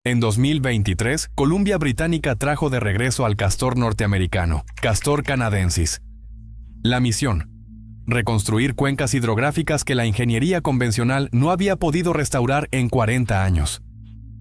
En 2023, Columbia Británica trajo de regreso al castor norteamericano, Castor canadensis. La misión: reconstruir cuencas hidrográficas que la ingeniería convencional no había podido restaurar en 40 años.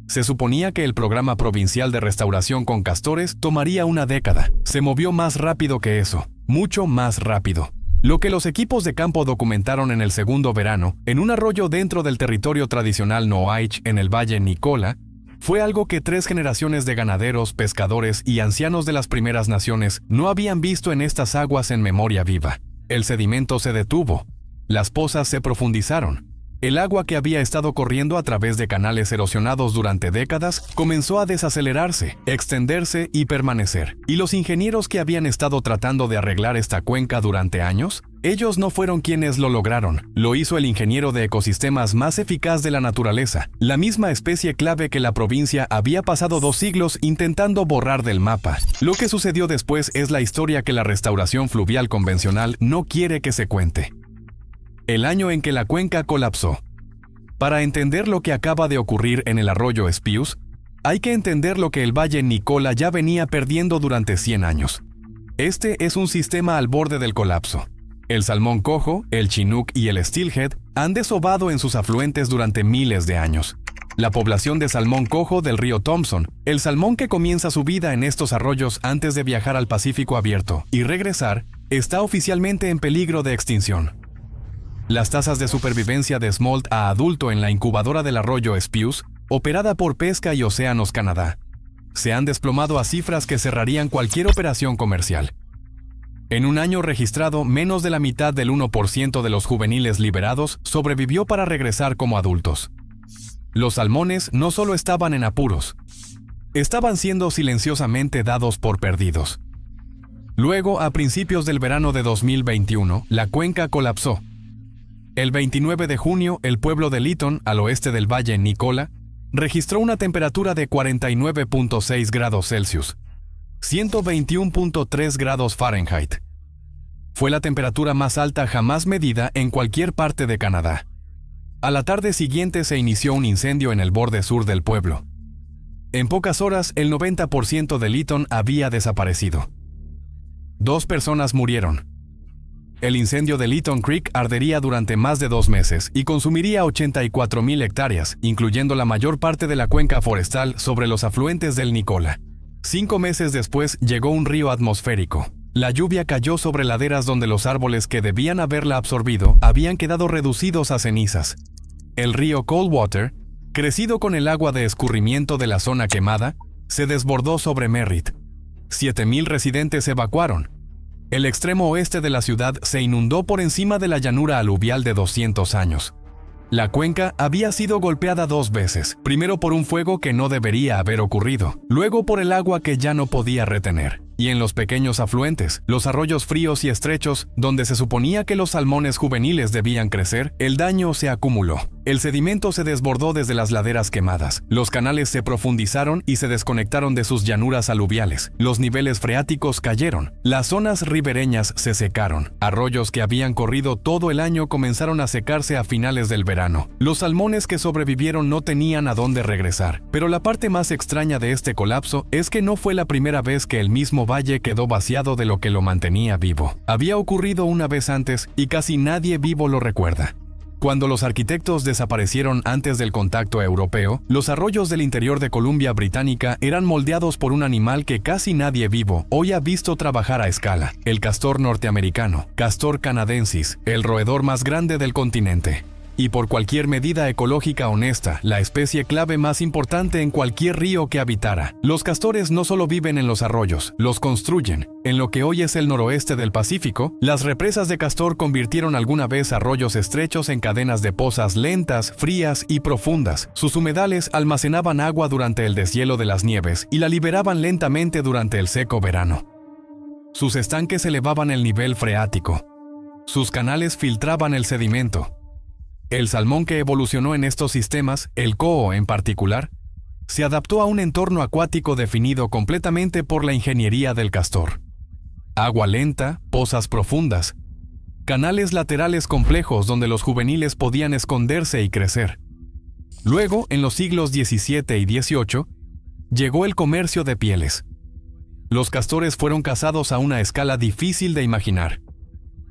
Se suponía que el programa provincial de restauración con castores tomaría una década. Se movió más rápido que eso, mucho más rápido. Lo que los equipos de campo documentaron en el segundo verano, en un arroyo dentro del territorio tradicional Noaich en el Valle Nicola, fue algo que 3 generaciones de ganaderos, pescadores y ancianos de las primeras naciones no habían visto en estas aguas en memoria viva. El sedimento se detuvo, las pozas se profundizaron. El agua que había estado corriendo a través de canales erosionados durante décadas comenzó a desacelerarse, extenderse y permanecer. ¿Y los ingenieros que habían estado tratando de arreglar esta cuenca durante años? Ellos no fueron quienes lo lograron. Lo hizo el ingeniero de ecosistemas más eficaz de la naturaleza, la misma especie clave que la provincia había pasado 2 siglos intentando borrar del mapa. Lo que sucedió después es la historia que la restauración fluvial convencional no quiere que se cuente. El año en que la cuenca colapsó. Para entender lo que acaba de ocurrir en el arroyo Spews, hay que entender lo que el Valle Nicola ya venía perdiendo durante 100 años. Este es un sistema al borde del colapso. El salmón cojo, el chinook y el steelhead han desovado en sus afluentes durante miles de años. La población de salmón cojo del río Thompson, el salmón que comienza su vida en estos arroyos antes de viajar al Pacífico abierto y regresar, está oficialmente en peligro de extinción. Las tasas de supervivencia de smolt a adulto en la incubadora del arroyo Spews, operada por Pesca y Océanos Canadá, se han desplomado a cifras que cerrarían cualquier operación comercial. En un año registrado, menos de la mitad del 1% de los juveniles liberados sobrevivió para regresar como adultos. Los salmones no solo estaban en apuros, estaban siendo silenciosamente dados por perdidos. Luego, a principios del verano de 2021, la cuenca colapsó. El 29 de junio, el pueblo de Lytton, al oeste del Valle Nicola, registró una temperatura de 49.6 grados Celsius, 121.3 grados Fahrenheit. Fue la temperatura más alta jamás medida en cualquier parte de Canadá. A la tarde siguiente se inició un incendio en el borde sur del pueblo. En pocas horas, el 90% de Lytton había desaparecido. 2 personas murieron. El incendio de Lytton Creek ardería durante más de 2 meses y consumiría 84,000 hectáreas, incluyendo la mayor parte de la cuenca forestal sobre los afluentes del Nicola. 5 meses después llegó un río atmosférico. La lluvia cayó sobre laderas donde los árboles que debían haberla absorbido habían quedado reducidos a cenizas. El río Coldwater, crecido con el agua de escurrimiento de la zona quemada, se desbordó sobre Merritt. 7,000 residentes evacuaron. El extremo oeste de la ciudad se inundó por encima de la llanura aluvial de 200 años. La cuenca había sido golpeada 2 veces, primero por un fuego que no debería haber ocurrido, luego por el agua que ya no podía retener. Y en los pequeños afluentes, los arroyos fríos y estrechos, donde se suponía que los salmones juveniles debían crecer, el daño se acumuló. El sedimento se desbordó desde las laderas quemadas, los canales se profundizaron y se desconectaron de sus llanuras aluviales, los niveles freáticos cayeron, las zonas ribereñas se secaron, arroyos que habían corrido todo el año comenzaron a secarse a finales del verano. Los salmones que sobrevivieron no tenían a dónde regresar, pero la parte más extraña de este colapso es que no fue la primera vez que el mismo valle quedó vaciado de lo que lo mantenía vivo. Había ocurrido una vez antes y casi nadie vivo lo recuerda. Cuando los arquitectos desaparecieron antes del contacto europeo, los arroyos del interior de Columbia Británica eran moldeados por un animal que casi nadie vivo hoy ha visto trabajar a escala: el castor norteamericano, Castor canadensis, el roedor más grande del continente. Y por cualquier medida ecológica honesta, la especie clave más importante en cualquier río que habitara. Los castores no solo viven en los arroyos, los construyen. En lo que hoy es el noroeste del Pacífico, las represas de castor convirtieron alguna vez arroyos estrechos en cadenas de pozas lentas, frías y profundas. Sus humedales almacenaban agua durante el deshielo de las nieves y la liberaban lentamente durante el seco verano. Sus estanques elevaban el nivel freático. Sus canales filtraban el sedimento. El salmón que evolucionó en estos sistemas, el coho en particular, se adaptó a un entorno acuático definido completamente por la ingeniería del castor. Agua lenta, pozas profundas, canales laterales complejos donde los juveniles podían esconderse y crecer. Luego, en los siglos XVII y XVIII, llegó el comercio de pieles. Los castores fueron cazados a una escala difícil de imaginar.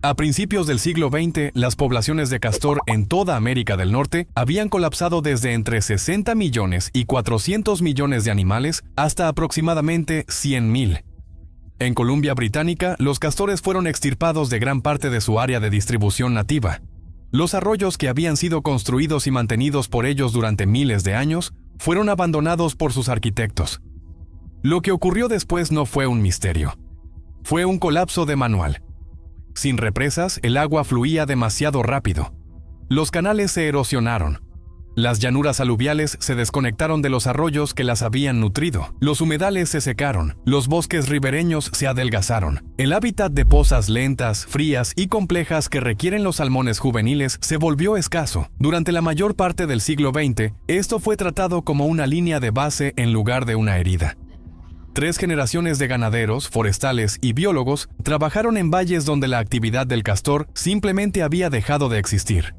A principios del siglo XX, las poblaciones de castor en toda América del Norte habían colapsado desde entre 60 millones y 400 millones de animales hasta aproximadamente 100.000. En Columbia Británica, los castores fueron extirpados de gran parte de su área de distribución nativa. Los arroyos que habían sido construidos y mantenidos por ellos durante miles de años fueron abandonados por sus arquitectos. Lo que ocurrió después no fue un misterio. Fue un colapso de manual. Sin represas, el agua fluía demasiado rápido. Los canales se erosionaron. Las llanuras aluviales se desconectaron de los arroyos que las habían nutrido. Los humedales se secaron. Los bosques ribereños se adelgazaron. El hábitat de pozas lentas, frías y complejas que requieren los salmones juveniles se volvió escaso. Durante la mayor parte del siglo XX, esto fue tratado como una línea de base en lugar de una herida. 3 generaciones de ganaderos, forestales y biólogos trabajaron en valles donde la actividad del castor simplemente había dejado de existir.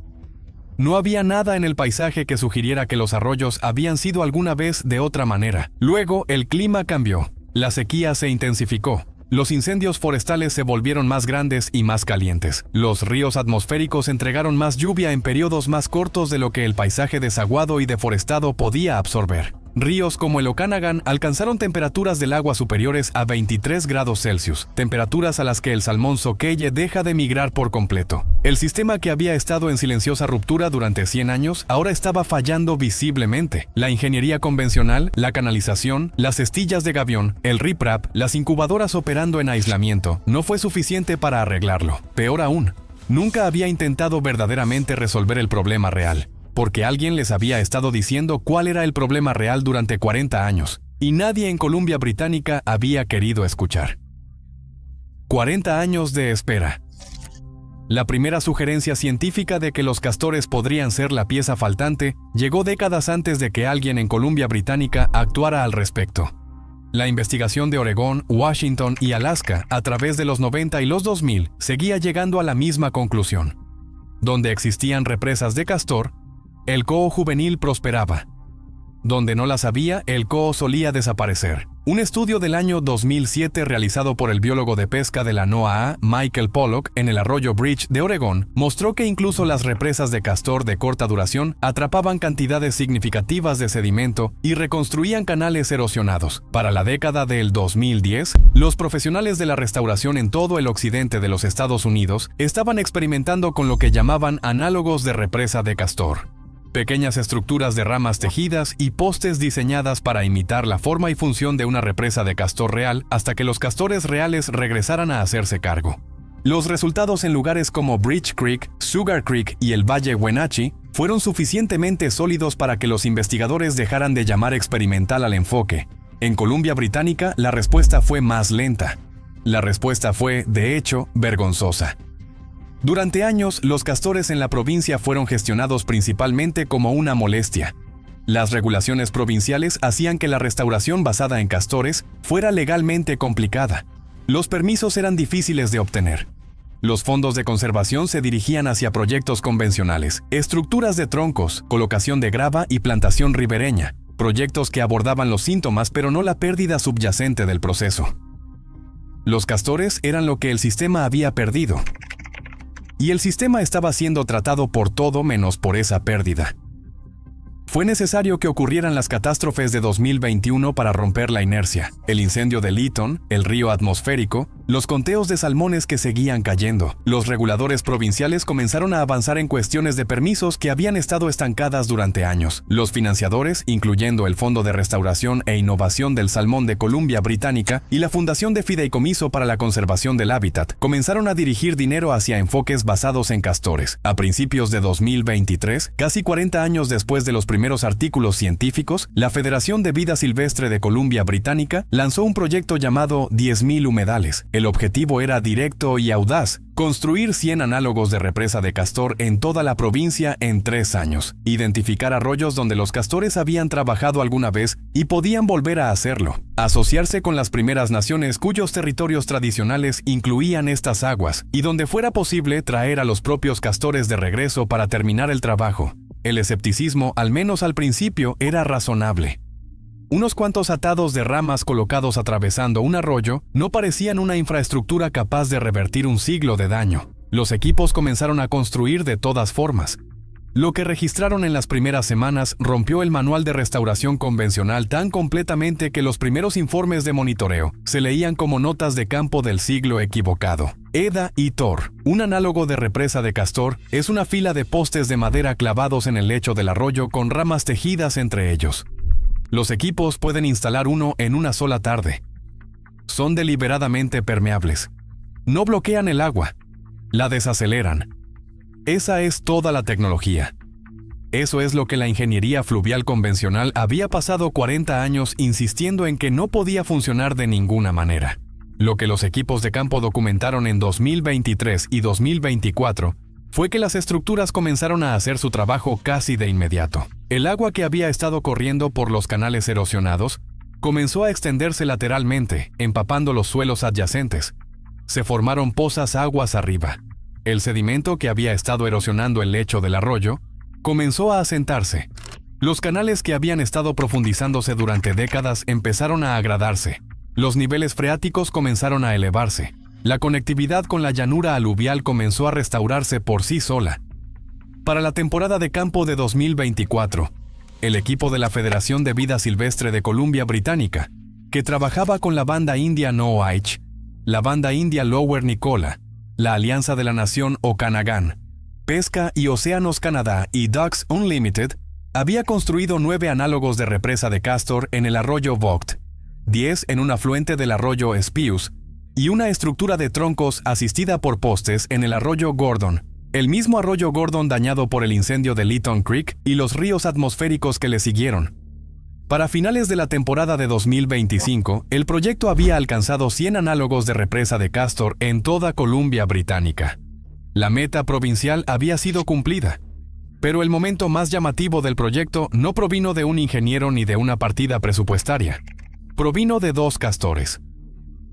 No había nada en el paisaje que sugiriera que los arroyos habían sido alguna vez de otra manera. Luego, el clima cambió. La sequía se intensificó. Los incendios forestales se volvieron más grandes y más calientes. Los ríos atmosféricos entregaron más lluvia en periodos más cortos de lo que el paisaje desaguado y deforestado podía absorber. Ríos como el Okanagan alcanzaron temperaturas del agua superiores a 23 grados Celsius, temperaturas a las que el salmón soqueye deja de migrar por completo. El sistema que había estado en silenciosa ruptura durante 100 años ahora estaba fallando visiblemente. La ingeniería convencional, la canalización, las estillas de gavión, el riprap, las incubadoras operando en aislamiento, no fue suficiente para arreglarlo. Peor aún, nunca había intentado verdaderamente resolver el problema real. Porque alguien les había estado diciendo cuál era el problema real durante 40 años, y nadie en Columbia Británica había querido escuchar. 40 años de espera. La primera sugerencia científica de que los castores podrían ser la pieza faltante llegó décadas antes de que alguien en Columbia Británica actuara al respecto. La investigación de Oregón, Washington y Alaska a través de los 90 y los 2000 seguía llegando a la misma conclusión. Donde existían represas de castor, el coho juvenil prosperaba. Donde no las había, el coho solía desaparecer. Un estudio del año 2007 realizado por el biólogo de pesca de la NOAA, Michael Pollock, en el arroyo Bridge de Oregón, mostró que incluso las represas de castor de corta duración atrapaban cantidades significativas de sedimento y reconstruían canales erosionados. Para la década del 2010, los profesionales de la restauración en todo el occidente de los Estados Unidos estaban experimentando con lo que llamaban análogos de represa de castor. Pequeñas estructuras de ramas tejidas y postes diseñadas para imitar la forma y función de una represa de castor real hasta que los castores reales regresaran a hacerse cargo. Los resultados en lugares como Bridge Creek, Sugar Creek y el Valle Wenatchee fueron suficientemente sólidos para que los investigadores dejaran de llamar experimental al enfoque. En Columbia Británica, la respuesta fue más lenta. La respuesta fue, de hecho, vergonzosa. Durante años, los castores en la provincia fueron gestionados principalmente como una molestia. Las regulaciones provinciales hacían que la restauración basada en castores fuera legalmente complicada. Los permisos eran difíciles de obtener. Los fondos de conservación se dirigían hacia proyectos convencionales, estructuras de troncos, colocación de grava y plantación ribereña, proyectos que abordaban los síntomas pero no la pérdida subyacente del proceso. Los castores eran lo que el sistema había perdido. Y el sistema estaba siendo tratado por todo menos por esa pérdida. Fue necesario que ocurrieran las catástrofes de 2021 para romper la inercia. El incendio de Lytton, el río atmosférico, los conteos de salmones que seguían cayendo. Los reguladores provinciales comenzaron a avanzar en cuestiones de permisos que habían estado estancadas durante años. Los financiadores, incluyendo el Fondo de Restauración e Innovación del Salmón de Columbia Británica y la Fundación de Fideicomiso para la Conservación del Hábitat, comenzaron a dirigir dinero hacia enfoques basados en castores. A principios de 2023, casi 40 años después de los primeros artículos científicos, la Federación de Vida Silvestre de Columbia Británica lanzó un proyecto llamado 10.000 humedales. El objetivo era directo y audaz: construir 100 análogos de represa de castor en toda la provincia en 3 años, identificar arroyos donde los castores habían trabajado alguna vez y podían volver a hacerlo, asociarse con las primeras naciones cuyos territorios tradicionales incluían estas aguas y donde fuera posible traer a los propios castores de regreso para terminar el trabajo. El escepticismo, al menos al principio, era razonable. Unos cuantos atados de ramas colocados atravesando un arroyo no parecían una infraestructura capaz de revertir un siglo de daño. Los equipos comenzaron a construir de todas formas. Lo que registraron en las primeras semanas rompió el manual de restauración convencional tan completamente que los primeros informes de monitoreo se leían como notas de campo del siglo equivocado. Eda y Thor, un análogo de represa de castor, es una fila de postes de madera clavados en el lecho del arroyo con ramas tejidas entre ellos. Los equipos pueden instalar uno en una sola tarde. Son deliberadamente permeables. No bloquean el agua, la desaceleran. Esa es toda la tecnología. Eso es lo que la ingeniería fluvial convencional había pasado 40 años insistiendo en que no podía funcionar de ninguna manera. Lo que los equipos de campo documentaron en 2023 y 2024 fue que las estructuras comenzaron a hacer su trabajo casi de inmediato. El agua que había estado corriendo por los canales erosionados comenzó a extenderse lateralmente, empapando los suelos adyacentes. Se formaron pozas aguas arriba. El sedimento que había estado erosionando el lecho del arroyo comenzó a asentarse. Los canales que habían estado profundizándose durante décadas empezaron a agradarse. Los niveles freáticos comenzaron a elevarse. La conectividad con la llanura aluvial comenzó a restaurarse por sí sola. Para la temporada de campo de 2024, el equipo de la Federación de Vida Silvestre de Columbia Británica, que trabajaba con la banda india No-H, la banda india Lower Nicola, la Alianza de la Nación Okanagan, Pesca y Océanos Canadá y Ducks Unlimited, había construido 9 análogos de represa de castor en el arroyo Vogt, 10 en un afluente del arroyo Spews y una estructura de troncos asistida por postes en el arroyo Gordon, el mismo arroyo Gordon dañado por el incendio de Lytton Creek y los ríos atmosféricos que le siguieron. Para finales de la temporada de 2025, el proyecto había alcanzado 100 análogos de represa de castor en toda Columbia Británica. La meta provincial había sido cumplida, pero el momento más llamativo del proyecto no provino de un ingeniero ni de una partida presupuestaria. Provino de 2 castores.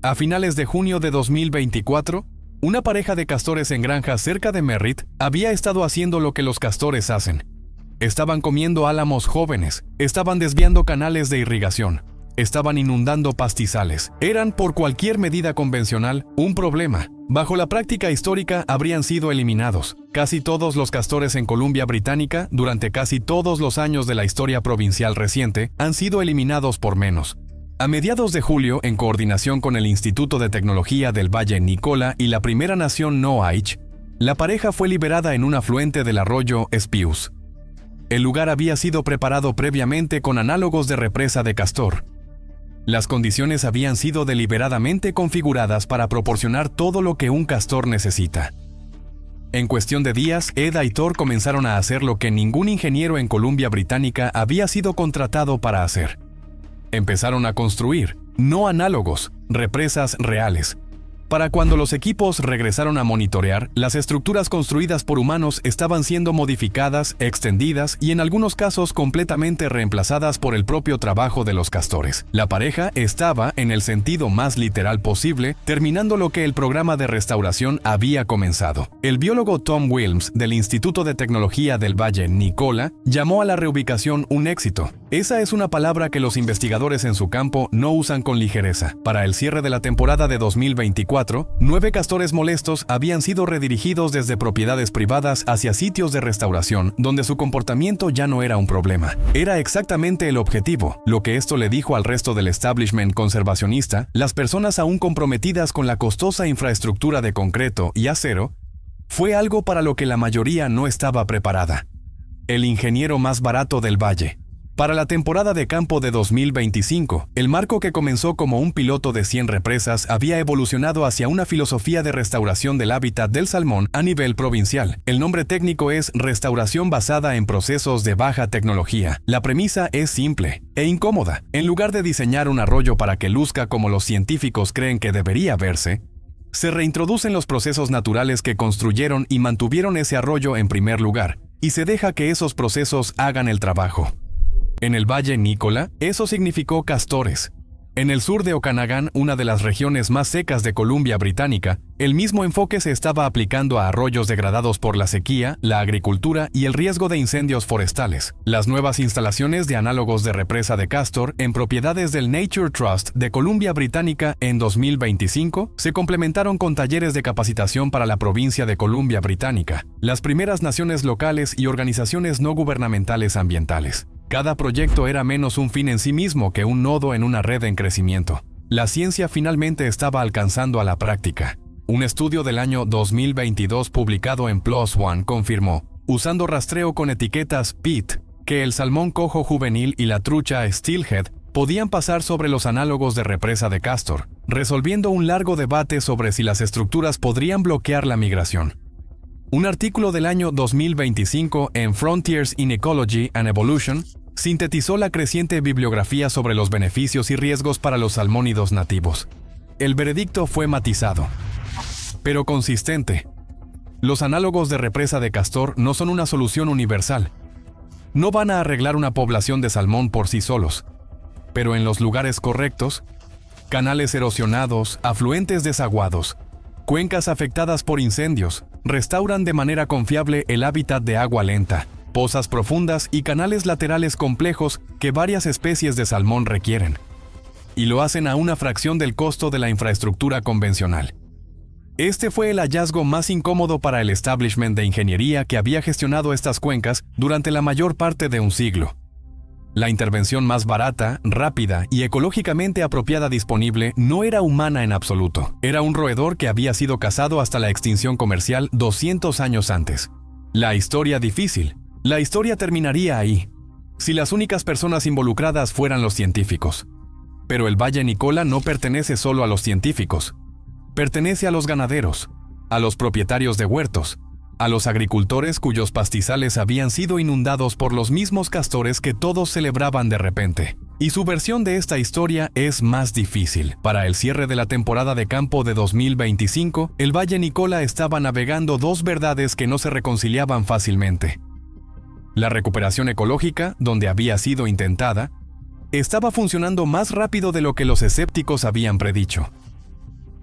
A finales de junio de 2024, una pareja de castores en granja cerca de Merritt había estado haciendo lo que los castores hacen. Estaban comiendo álamos jóvenes, estaban desviando canales de irrigación, estaban inundando pastizales. Eran, por cualquier medida convencional, un problema. Bajo la práctica histórica habrían sido eliminados. Casi todos los castores en Columbia Británica, durante casi todos los años de la historia provincial reciente, han sido eliminados por menos. A mediados de julio, en coordinación con el Instituto de Tecnología del Valle Nicola y la Primera Nación No-H, la pareja fue liberada en un afluente del arroyo Spews. El lugar había sido preparado previamente con análogos de represa de castor. Las condiciones habían sido deliberadamente configuradas para proporcionar todo lo que un castor necesita. En cuestión de días, Eda y Thor comenzaron a hacer lo que ningún ingeniero en Columbia Británica había sido contratado para hacer. Empezaron a construir, no análogos, represas reales. Para cuando los equipos regresaron a monitorear, las estructuras construidas por humanos estaban siendo modificadas, extendidas y en algunos casos completamente reemplazadas por el propio trabajo de los castores. La pareja estaba, en el sentido más literal posible, terminando lo que el programa de restauración había comenzado. El biólogo Tom Wilms, del Instituto de Tecnología del Valle Nicola, llamó a la reubicación un éxito. Esa es una palabra que los investigadores en su campo no usan con ligereza. Para el cierre de la temporada de 2024, 9 castores molestos habían sido redirigidos desde propiedades privadas hacia sitios de restauración, donde su comportamiento ya no era un problema. Era exactamente el objetivo. Lo que esto le dijo al resto del establishment conservacionista, las personas aún comprometidas con la costosa infraestructura de concreto y acero, fue algo para lo que la mayoría no estaba preparada. El ingeniero más barato del valle. Para la temporada de campo de 2025, el marco que comenzó como un piloto de 100 represas había evolucionado hacia una filosofía de restauración del hábitat del salmón a nivel provincial. El nombre técnico es restauración basada en procesos de baja tecnología. La premisa es simple e incómoda. En lugar de diseñar un arroyo para que luzca como los científicos creen que debería verse, se reintroducen los procesos naturales que construyeron y mantuvieron ese arroyo en primer lugar, y se deja que esos procesos hagan el trabajo. En el Valle Nicola, eso significó castores. En el sur de Okanagan, una de las regiones más secas de Columbia Británica, el mismo enfoque se estaba aplicando a arroyos degradados por la sequía, la agricultura y el riesgo de incendios forestales. Las nuevas instalaciones de análogos de represa de Castor en propiedades del Nature Trust de Columbia Británica en 2025 se complementaron con talleres de capacitación para la provincia de Columbia Británica, las primeras naciones locales y organizaciones no gubernamentales ambientales. Cada proyecto era menos un fin en sí mismo que un nodo en una red en crecimiento. La ciencia finalmente estaba alcanzando a la práctica. Un estudio del año 2022 publicado en PLOS ONE confirmó, usando rastreo con etiquetas PEAT, que el salmón cojo juvenil y la trucha steelhead podían pasar sobre los análogos de represa de Castor, resolviendo un largo debate sobre si las estructuras podrían bloquear la migración. Un artículo del año 2025 en Frontiers in Ecology and Evolution sintetizó la creciente bibliografía sobre los beneficios y riesgos para los salmónidos nativos. El veredicto fue matizado, pero consistente. Los análogos de represa de Castor no son una solución universal. No van a arreglar una población de salmón por sí solos, pero en los lugares correctos, canales erosionados, afluentes desaguados, cuencas afectadas por incendios, restauran de manera confiable el hábitat de agua lenta, pozas profundas y canales laterales complejos que varias especies de salmón requieren. Y lo hacen a una fracción del costo de la infraestructura convencional. Este fue el hallazgo más incómodo para el establishment de ingeniería que había gestionado estas cuencas durante la mayor parte de un siglo. La intervención más barata, rápida y ecológicamente apropiada disponible no era humana en absoluto. Era un roedor que había sido cazado hasta la extinción comercial 200 años antes. La historia difícil. La historia terminaría ahí, si las únicas personas involucradas fueran los científicos. Pero el Valle Nicola no pertenece solo a los científicos. Pertenece a los ganaderos, a los propietarios de huertos, a los agricultores cuyos pastizales habían sido inundados por los mismos castores que todos celebraban de repente. Y su versión de esta historia es más difícil. Para el cierre de la temporada de campo de 2025, el Valle Nicola estaba navegando dos verdades que no se reconciliaban fácilmente. La recuperación ecológica, donde había sido intentada, estaba funcionando más rápido de lo que los escépticos habían predicho.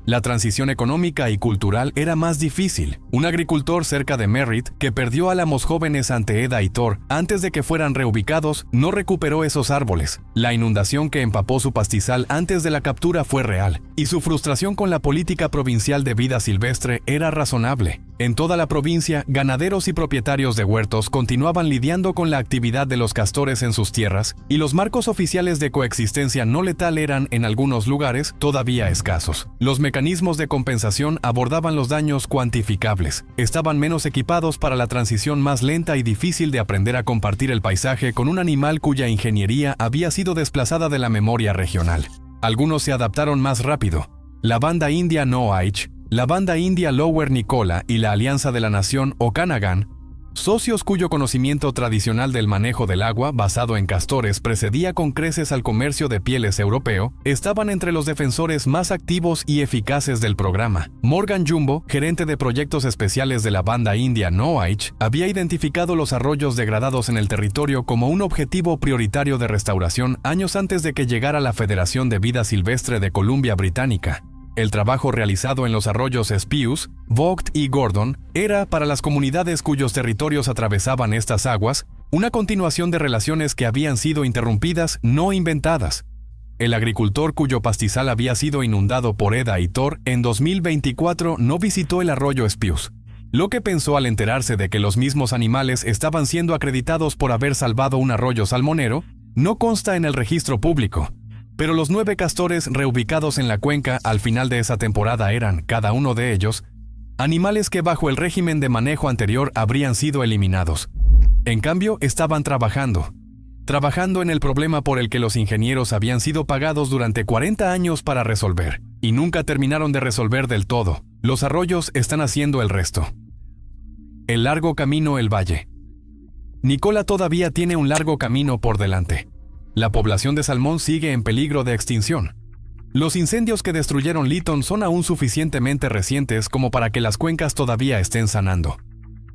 La transición económica y cultural era más difícil. Un agricultor cerca de Merritt, que perdió álamos jóvenes ante Eda y Thor antes de que fueran reubicados, no recuperó esos árboles. La inundación que empapó su pastizal antes de la captura fue real, y su frustración con la política provincial de vida silvestre era razonable. En toda la provincia, ganaderos y propietarios de huertos continuaban lidiando con la actividad de los castores en sus tierras, y los marcos oficiales de coexistencia no letal eran, en algunos lugares, todavía escasos. Los mecanismos de compensación abordaban los daños cuantificables. Estaban menos equipados para la transición más lenta y difícil de aprender a compartir el paisaje con un animal cuya ingeniería había sido desplazada de la memoria regional. Algunos se adaptaron más rápido. La banda india No-Aich, la banda india Lower Nicola y la Alianza de la Nación Okanagan, socios cuyo conocimiento tradicional del manejo del agua basado en castores precedía con creces al comercio de pieles europeo, estaban entre los defensores más activos y eficaces del programa. Morgan Jumbo, gerente de proyectos especiales de la banda india No-Aich, había identificado los arroyos degradados en el territorio como un objetivo prioritario de restauración años antes de que llegara la Federación de Vida Silvestre de Columbia Británica. El trabajo realizado en los arroyos Spews, Vogt y Gordon era, para las comunidades cuyos territorios atravesaban estas aguas, una continuación de relaciones que habían sido interrumpidas, no inventadas. El agricultor cuyo pastizal había sido inundado por Eda y Thor en 2024 no visitó el arroyo Spews, lo que pensó al enterarse de que los mismos animales estaban siendo acreditados por haber salvado un arroyo salmonero, no consta en el registro público. Pero los 9 castores reubicados en la cuenca al final de esa temporada eran, cada uno de ellos, animales que bajo el régimen de manejo anterior habrían sido eliminados. En cambio, estaban trabajando en el problema por el que los ingenieros habían sido pagados durante 40 años para resolver, y nunca terminaron de resolver del todo. Los arroyos están haciendo el resto. El largo camino el valle. Nicola todavía tiene un largo camino por delante. La población de salmón sigue en peligro de extinción. Los incendios que destruyeron Lytton son aún suficientemente recientes como para que las cuencas todavía estén sanando.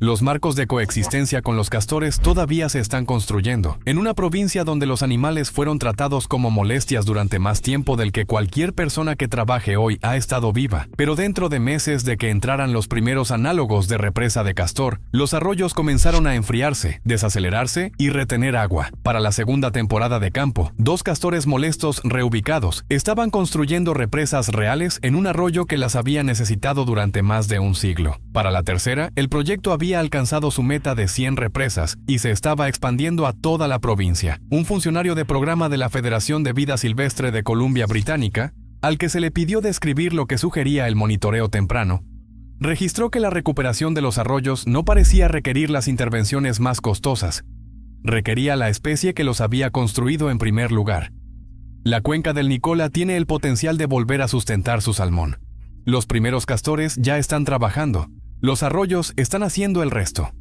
Los marcos de coexistencia con los castores todavía se están construyendo, en una provincia donde los animales fueron tratados como molestias durante más tiempo del que cualquier persona que trabaje hoy ha estado viva. Pero dentro de meses de que entraran los primeros análogos de represa de castor, los arroyos comenzaron a enfriarse, desacelerarse y retener agua. Para la segunda temporada de campo, 2 castores molestos reubicados estaban construyendo represas reales en un arroyo que las había necesitado durante más de un siglo. Para la tercera, el proyecto había alcanzado su meta de 100 represas y se estaba expandiendo a toda la provincia. Un funcionario de programa de la Federación de Vida Silvestre de Columbia Británica, al que se le pidió describir lo que sugería el monitoreo temprano, registró que la recuperación de los arroyos no parecía requerir las intervenciones más costosas. Requería la especie que los había construido en primer lugar. La cuenca del Nicola tiene el potencial de volver a sustentar su salmón. Los primeros castores ya están trabajando. Los arroyos están haciendo el resto.